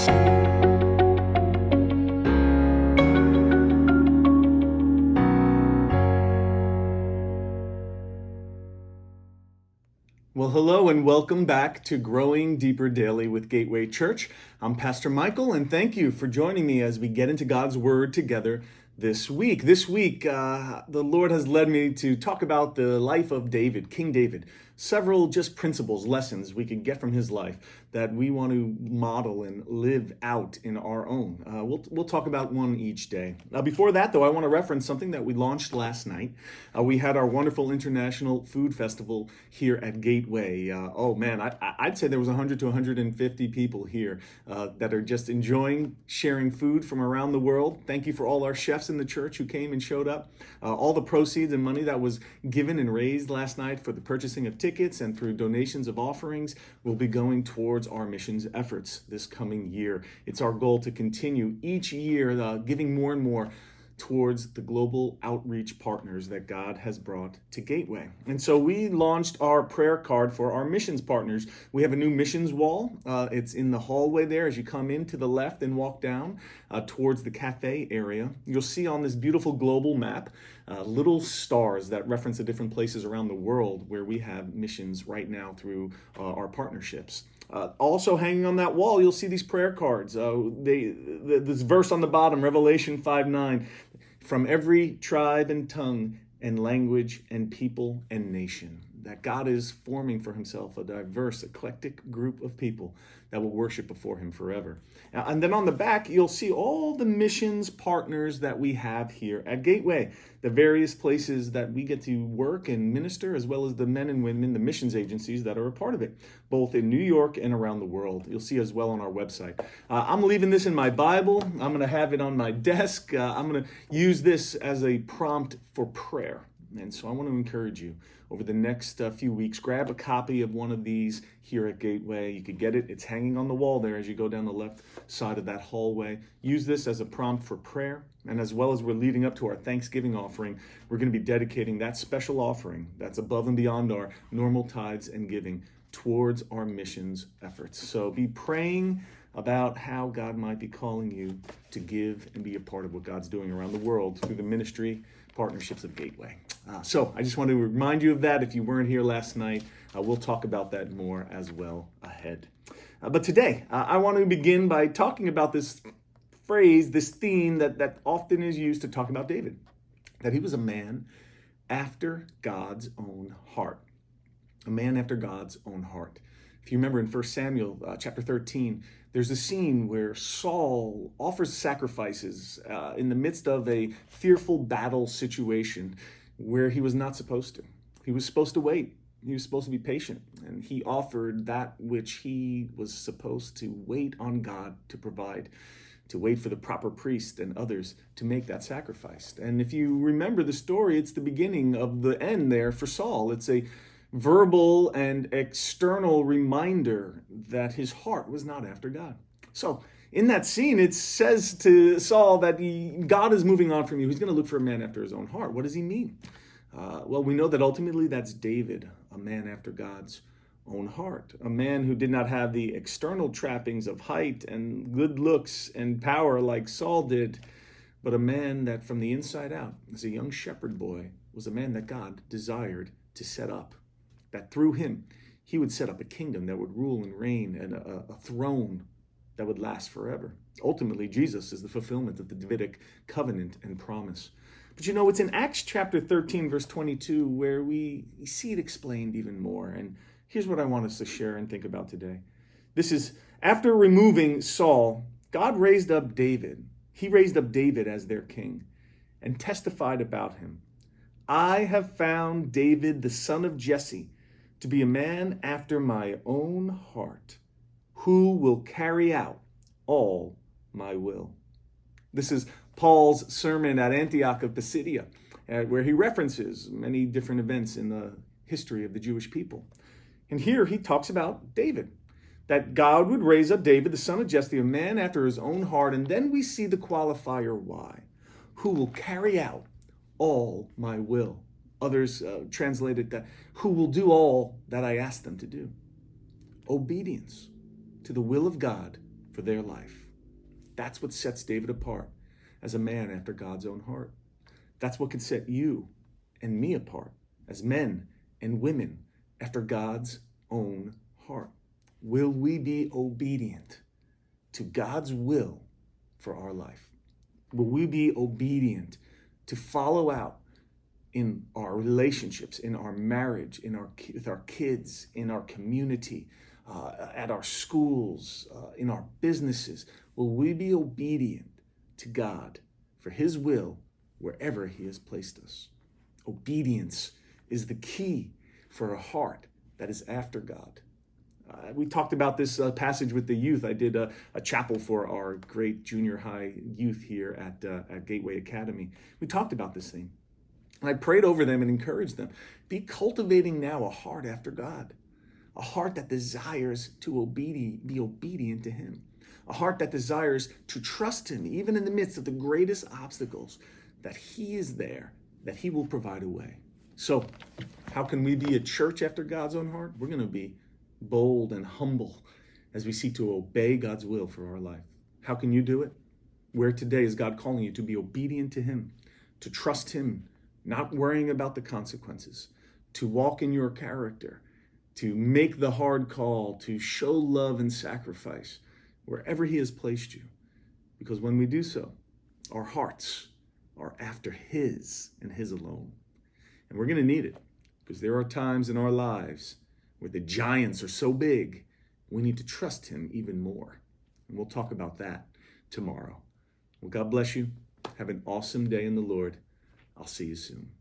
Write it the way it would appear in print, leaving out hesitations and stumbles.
Well, hello and welcome back to Growing Deeper Daily with Gateway Church. I'm Pastor Michael, and thank you for joining me as we get into God's Word together this week. This week, the Lord has led me to talk about the life of David, King David. Several just principles, lessons we can get from his life that we want to model and live out in our own. We'll talk about one each day. Before that, though, I want to reference something that we launched last night. We had our wonderful International Food Festival here at Gateway. I'd say there was 100 to 150 people here that are just enjoying sharing food from around the world. Thank you for all our chefs in the church who came and showed up. All the proceeds and money that was given and raised last night for the purchasing of tickets and through donations of offerings will be going towards our missions efforts this coming year. It's our goal to continue each year giving more and more towards the global outreach partners that God has brought to Gateway. And so we launched our prayer card for our missions partners. We have a new missions wall. It's in the hallway there as you come in to the left and walk down towards the cafe area. You'll see on this beautiful global map little stars that reference the different places around the world where we have missions right now through our partnerships. Also hanging on that wall, you'll see these prayer cards. This verse on the bottom, Revelation 5:9, from every tribe and tongue and language and people and nation. That God is forming for himself a diverse, eclectic group of people that will worship before him forever. And then on the back, you'll see all the missions partners that we have here at Gateway, the various places that we get to work and minister, as well as the men and women, the missions agencies that are a part of it, both in New York and around the world. You'll see as well on our website. I'm leaving this in my Bible. I'm going to have it on my desk. I'm going to use this as a prompt for prayer. And so I want to encourage you over the next few weeks, grab a copy of one of these here at Gateway. You could get it. It's hanging on the wall there as you go down the left side of that hallway. Use this as a prompt for prayer. And as well as we're leading up to our Thanksgiving offering, we're going to be dedicating that special offering that's above and beyond our normal tithes and giving towards our missions efforts. So be praying about how God might be calling you to give and be a part of what God's doing around the world through the ministry partnerships of Gateway. So I just want to remind you of that. If you weren't here last night, we'll talk about that more as well ahead. But today, I want to begin by talking about this phrase, this theme that often is used to talk about David, that he was a man after God's own heart. A man after God's own heart. If you remember in 1 Samuel chapter 13, there's a scene where Saul offers sacrifices in the midst of a fearful battle situation where he was not supposed to. He was supposed to wait. He was supposed to be patient. And he offered that which he was supposed to wait on God to provide, to wait for the proper priest and others to make that sacrifice. And if you remember the story, it's the beginning of the end there for Saul. It's a verbal and external reminder that his heart was not after God. So in that scene, it says to Saul that God is moving on from you. He's going to look for a man after his own heart. What does he mean? Well, we know that ultimately that's David, a man after God's own heart, a man who did not have the external trappings of height and good looks and power like Saul did, but a man that from the inside out, as a young shepherd boy, was a man that God desired to set up. That through him, he would set up a kingdom that would rule and reign and a throne that would last forever. Ultimately, Jesus is the fulfillment of the Davidic covenant and promise. But you know, it's in Acts chapter 13, verse 22, where we see it explained even more. And here's what I want us to share and think about today. This is after removing Saul, God raised up David. He raised up David as their king and testified about him. I have found David, the son of Jesse, to be a man after my own heart, who will carry out all my will. This is Paul's sermon at Antioch of Pisidia, where he references many different events in the history of the Jewish people. And here he talks about David, that God would raise up David, the son of Jesse, a man after his own heart. And then we see the qualifier why, who will carry out all my will. Others translated that, who will do all that I ask them to do. Obedience to the will of God for their life. That's what sets David apart as a man after God's own heart. That's what can set you and me apart as men and women after God's own heart. Will we be obedient to God's will for our life? Will we be obedient to follow out in our relationships, in our marriage, with our kids, in our community, at our schools, in our businesses? Will we be obedient to God for his will wherever he has placed us? Obedience is the key for a heart that is after God. We talked about this passage with the youth. I did a chapel for our great junior high youth here at Gateway Academy. We talked about this thing. And I prayed over them and encouraged them. Be cultivating now a heart after God, a heart that desires to be obedient to him, a heart that desires to trust him even in the midst of the greatest obstacles, that he is there, that he will provide a way. So how can we be a church after God's own heart? We're going to be bold and humble as we seek to obey God's will for our life. How can you do it? Where today is God calling you to be obedient to him, to trust him, not worrying about the consequences, to walk in your character, to make the hard call, to show love and sacrifice wherever he has placed you. Because when we do so, our hearts are after his and his alone. And we're going to need it, because there are times in our lives where the giants are so big, we need to trust him even more. And we'll talk about that tomorrow. Well, God bless you. Have an awesome day in the Lord. I'll see you soon.